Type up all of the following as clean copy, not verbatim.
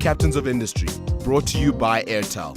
Captains of Industry, brought to you by Airtel.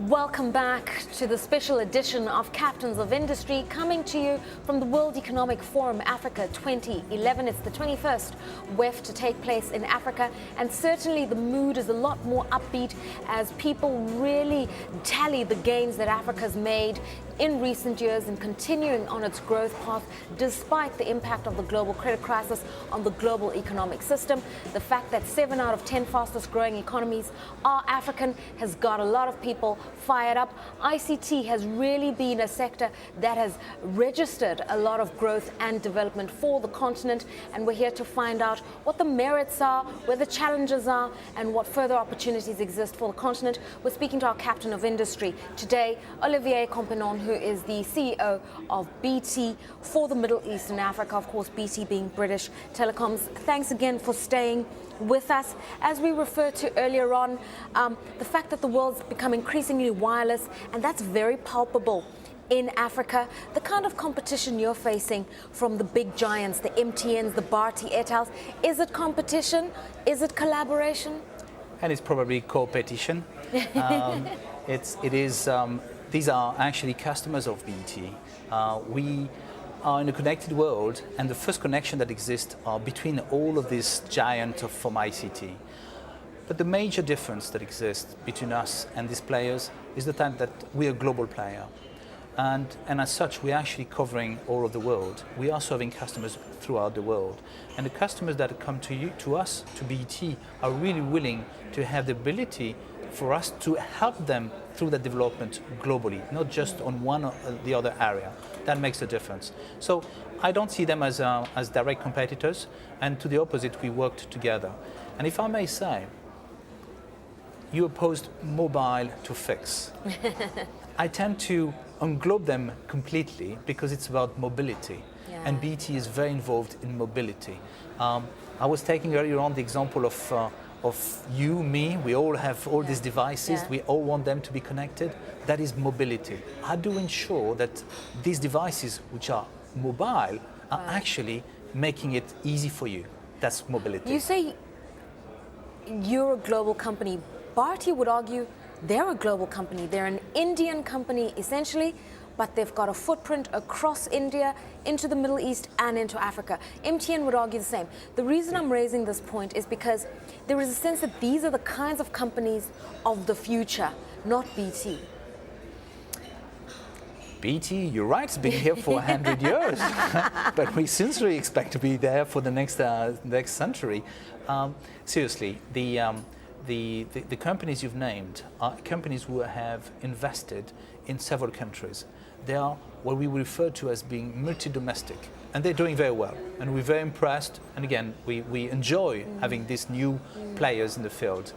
Welcome back to the special edition of Captains of Industry, coming to you from the World Economic Forum Africa 2011. It's the 21st WEF to take place in Africa, and certainly the mood is a lot more upbeat as people really tally the gains that Africa's made in recent years and continuing on its growth path despite the impact of the global credit crisis on the global economic system. The fact that 7 out of 10 fastest growing economies are African has got a lot of people fired up. ICT has really been a sector that has registered a lot of growth and development for the continent, and we're here to find out what the merits are, where the challenges are, and what further opportunities exist for the continent. We're speaking to our Captain of Industry today, Olivier Campenon, who is the CEO of BT for the Middle East and Africa, of course, BT being British Telecoms. Thanks again for staying with us. As we referred to earlier on, the fact that the world's become increasingly wireless, and that's very palpable in Africa. The kind of competition you're facing from the big giants, the MTNs, the Bharti Airtels, is it competition? Is it collaboration? And it's probably competition. These are actually customers of BT. We are in a connected world, and the first connection that exists are between all of these giants from ICT. But the major difference that exists between us and these players is the fact that we're a global player. And as such, we're actually covering all of the world. We are serving customers throughout the world. And the customers that come to us, to BT, are really willing to have the ability for us to help them through that development globally, not just on one or the other area. That makes a difference. So I don't see them as direct competitors, and to the opposite, we worked together. And if I may say, you opposed mobile to fixed. I tend to englobe them completely because it's about mobility. Yeah. And BT is very involved in mobility. I was taking earlier on the example of you, me, we all have all these devices, we all want them to be connected. That is mobility. How do we ensure that these devices, which are mobile, are actually making it easy for you? That's mobility. You say you're a global company. Bharti would argue they're a global company. They're an Indian company, essentially, but they've got a footprint across India, into the Middle East, and into Africa. MTN would argue the same. The reason I'm raising this point is because there is a sense that these are the kinds of companies of the future, not BT. BT, you're right, it's been here for 100 years, but we sincerely expect to be there for the next century. Seriously, the companies you've named are companies who have invested in several countries. They are what we refer to as being multi-domestic, and they're doing very well. And we're very impressed, and again, we enjoy having these new players in the field,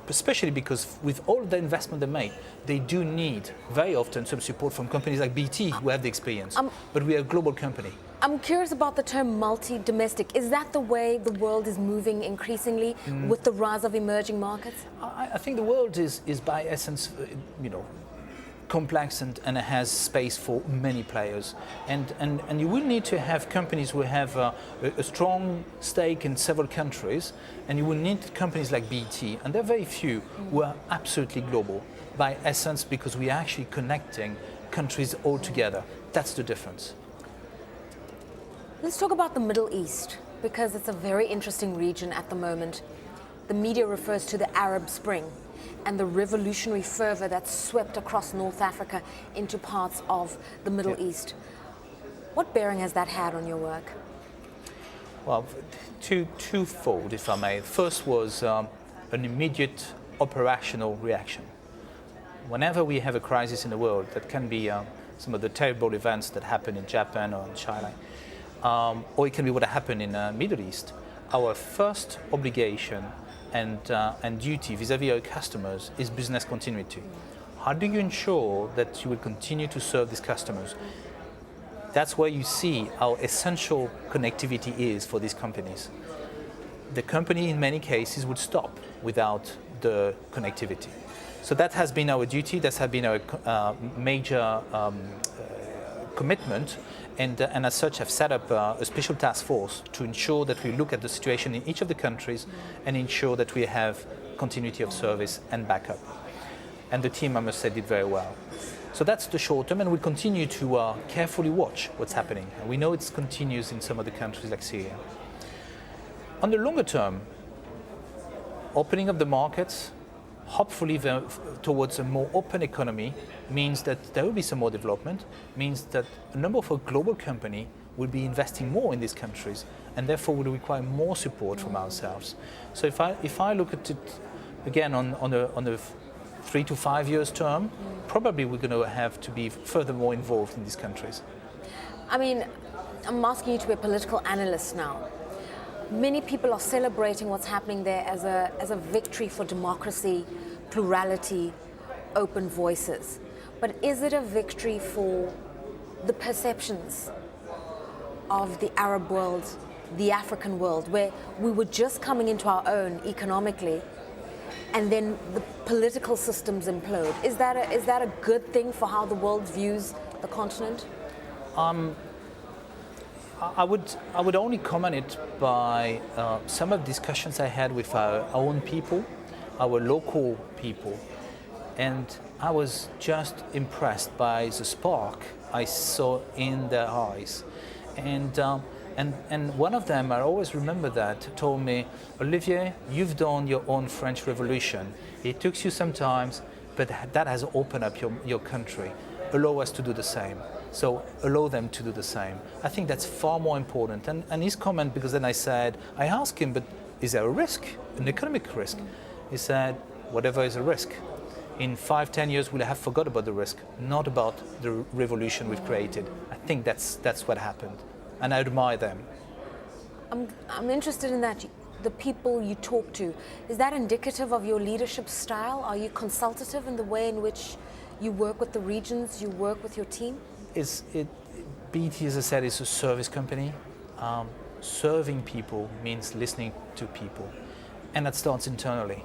especially because with all the investment they make, they do need very often some support from companies like BT who have the experience. But we are a global company. I'm curious about the term multi-domestic. Is that the way the world is moving increasingly with the rise of emerging markets? I think the world is by essence, complex and it has space for many players. And you will need to have companies who have a strong stake in several countries, and you will need companies like BT, and there are very few who are absolutely global by essence because we are actually connecting countries all together. That's the difference. Let's talk about the Middle East, because it's a very interesting region at the moment. The media refers to the Arab Spring and the revolutionary fervor that swept across North Africa into parts of the Middle East. What bearing has that had on your work? Well, twofold, if I may. First was an immediate operational reaction. Whenever we have a crisis in the world, that can be some of the terrible events that happen in Japan or in China, or it can be what happened in the Middle East, our first obligation and duty vis-à-vis our customers is business continuity. How do you ensure that you will continue to serve these customers? That's where you see how essential connectivity is for these companies. The company in many cases would stop without the connectivity. So that has been our duty, that has been our major commitment, and as such have set up a special task force to ensure that we look at the situation in each of the countries and ensure that we have continuity of service and backup. And the team, I must say, did very well. So that's the short term, and we continue to carefully watch what's happening. And we know it continues in some of the countries like Syria. On the longer term, opening of the markets, hopefully towards a more open economy, means that there will be some more development, means that a number of our global companies will be investing more in these countries, and therefore will require more support from ourselves. So if I look at it again on a 3 to 5 years term, probably we're going to have to be furthermore involved in these countries. I mean, I'm asking you to be a political analyst now. Many people are celebrating what's happening there as a victory for democracy, plurality, open voices. But is it a victory for the perceptions of the Arab world, the African world, where we were just coming into our own economically, and then the political systems implode? Is that a good thing for how the world views the continent? I would only comment it by some of the discussions I had with our own people, our local people, and I was just impressed by the spark I saw in their eyes. And one of them, I always remember that, told me, Olivier, you've done your own French Revolution. It took you some time, but that has opened up your country. Allow us to do the same. So allow them to do the same. I think that's far more important. And his comment, because then I asked him, but is there a risk, an economic risk? He said, whatever is a risk. In 5-10 years, we'll have forgot about the risk, not about the revolution we've created. I think that's what happened. And I admire them. I'm interested in that. The people you talk to, is that indicative of your leadership style? Are you consultative in the way in which you work with the regions, you work with your team? BT, as I said, is a service company. Serving people means listening to people, and that starts internally.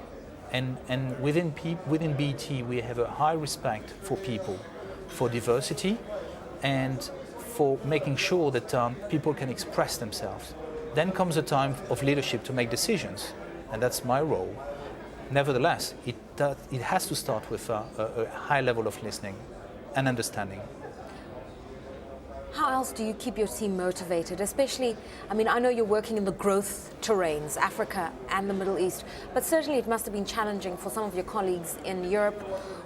And within BT, we have a high respect for people, for diversity, and for making sure that people can express themselves. Then comes a time of leadership to make decisions, and that's my role. Nevertheless, it has to start with a high level of listening and understanding. How else do you keep your team motivated? Especially, I mean, I know you're working in the growth terrains, Africa and the Middle East, but certainly it must have been challenging for some of your colleagues in Europe,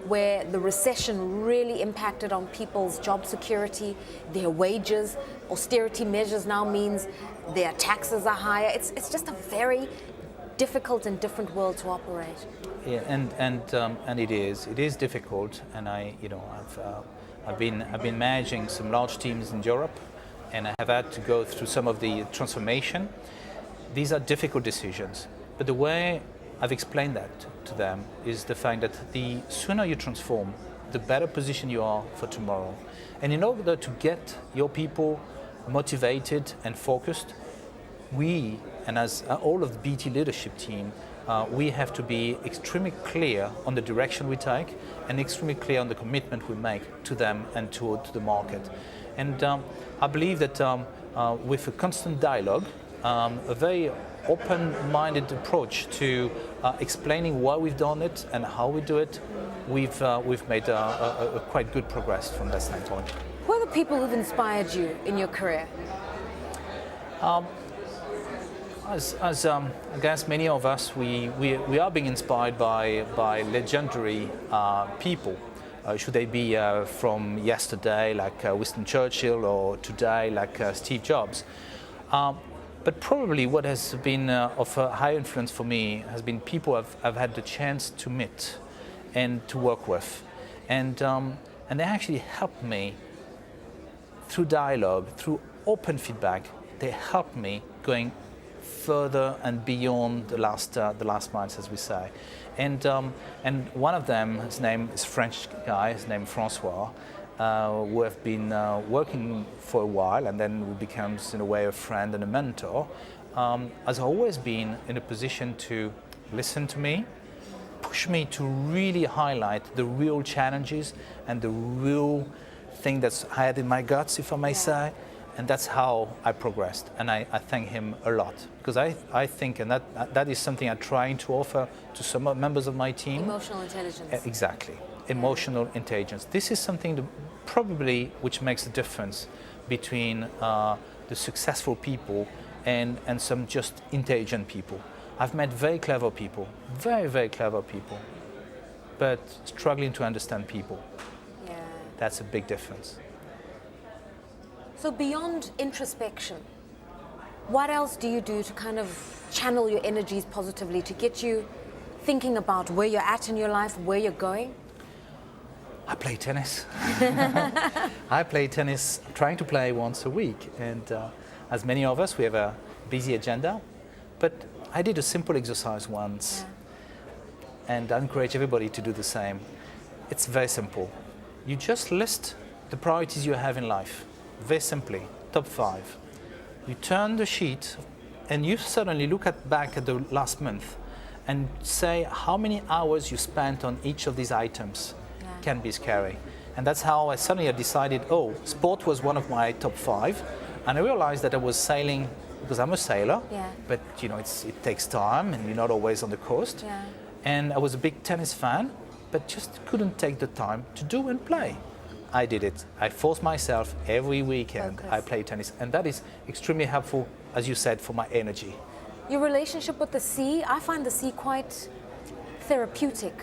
where the recession really impacted on people's job security, their wages. Austerity measures now means their taxes are higher. It's just a very difficult and different world to operate. Yeah, and it is difficult, and I've been managing some large teams in Europe, and I have had to go through some of the transformation. These are difficult decisions, but the way I've explained that to them is the fact that the sooner you transform, the better position you are for tomorrow. And in order to get your people motivated and focused, we, and as all of the BT leadership team, we have to be extremely clear on the direction we take and extremely clear on the commitment we make to them and to the market. And I believe that with a constant dialogue, a very open-minded approach to explaining why we've done it and how we do it, we've made a quite good progress from that standpoint. Who are the people who've inspired you in your career? As I guess many of us, we are being inspired by legendary people. Should they be from yesterday, like Winston Churchill, or today, like Steve Jobs. But probably what has been of a high influence for me has been people I've had the chance to meet and to work with. And they actually helped me through dialogue, through open feedback. They helped me going further and beyond the last miles, as we say. And one of them, his name is French guy, his name Francois, who have been working for a while, and then becomes in a way a friend and a mentor, has always been in a position to listen to me, push me to really highlight the real challenges and the real thing that I had in my guts, if I may say, and that's how I progressed. And I thank him a lot, because I think, and that is something I'm trying to offer to some members of my team. Emotional intelligence. Exactly, emotional intelligence. This is something that probably which makes a difference between the successful people and some just intelligent people. I've met very clever people, very, very clever people, but struggling to understand people. Yeah. That's a big difference. So beyond introspection, what else do you do to kind of channel your energies positively, to get you thinking about where you're at in your life, where you're going? I play tennis. I play tennis, trying to play once a week. And as many of us, we have a busy agenda. But I did a simple exercise once, and I encourage everybody to do the same. It's very simple. You just list the priorities you have in life. Very simply, top 5. You turn the sheet and you suddenly look back at the last month and say how many hours you spent on each of these items. Can be scary. And that's how I suddenly decided, sport was one of my top 5. And I realized that I was sailing, because I'm a sailor, but it takes time and you're not always on the coast. Yeah. And I was a big tennis fan, but just couldn't take the time to do and play. I did it. I forced myself every weekend. I play tennis, and that is extremely helpful, as you said, for my energy. Your relationship with the sea, I find the sea quite therapeutic.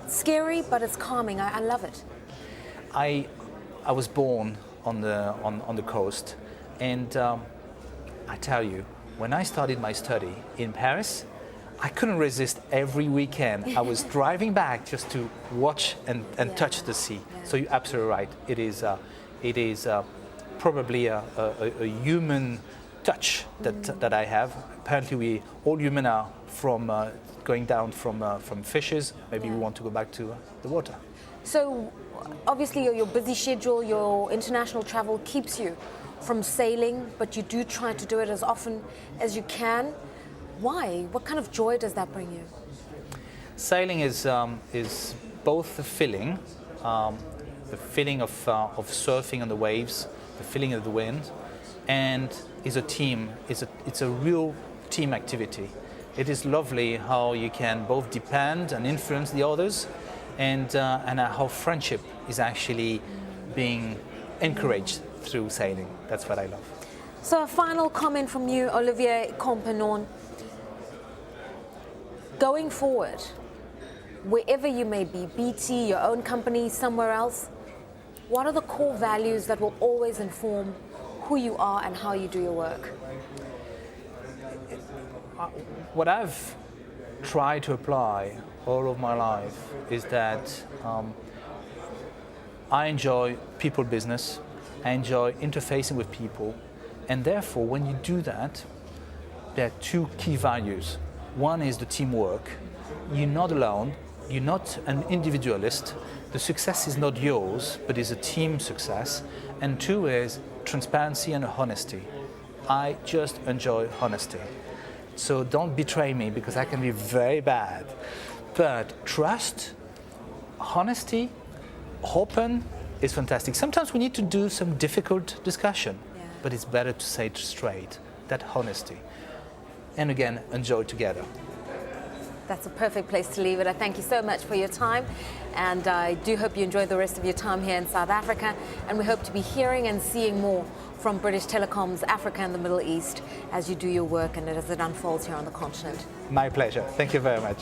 It's scary, but it's calming. I love it. I was born on the coast, and I tell you, when I started my study in Paris, I couldn't resist. Every weekend I was driving back just to watch and touch the sea. So you're absolutely right. It is probably a human touch that I have. Apparently all human are from going down from fishes. Maybe we want to go back to the water. So obviously your busy schedule, your international travel keeps you from sailing, but you do try to do it as often as you can. Why? What kind of joy does that bring you? Sailing is both the feeling of surfing on the waves, the feeling of the wind, and is a team. It's a real team activity. It is lovely how you can both depend and influence the others, and how friendship is actually being encouraged through sailing. That's what I love. So a final comment from you, Olivier Campenon. Going forward, wherever you may be, BT, your own company, somewhere else, what are the core values that will always inform who you are and how you do your work? What I've tried to apply all of my life is that I enjoy people business, I enjoy interfacing with people, and therefore when you do that, there are 2 key values. One is the teamwork. You're not alone, you're not an individualist. The success is not yours, but is a team success. And 2 is transparency and honesty. I just enjoy honesty. So don't betray me, because I can be very bad. But trust, honesty, open is fantastic. Sometimes we need to do some difficult discussion, but it's better to say it straight, that honesty. And again, enjoy together. That's a perfect place to leave it. I thank you so much for your time, and I do hope you enjoy the rest of your time here in South Africa, and we hope to be hearing and seeing more from British Telecoms, Africa and the Middle East as you do your work and as it unfolds here on the continent. My pleasure. Thank you very much.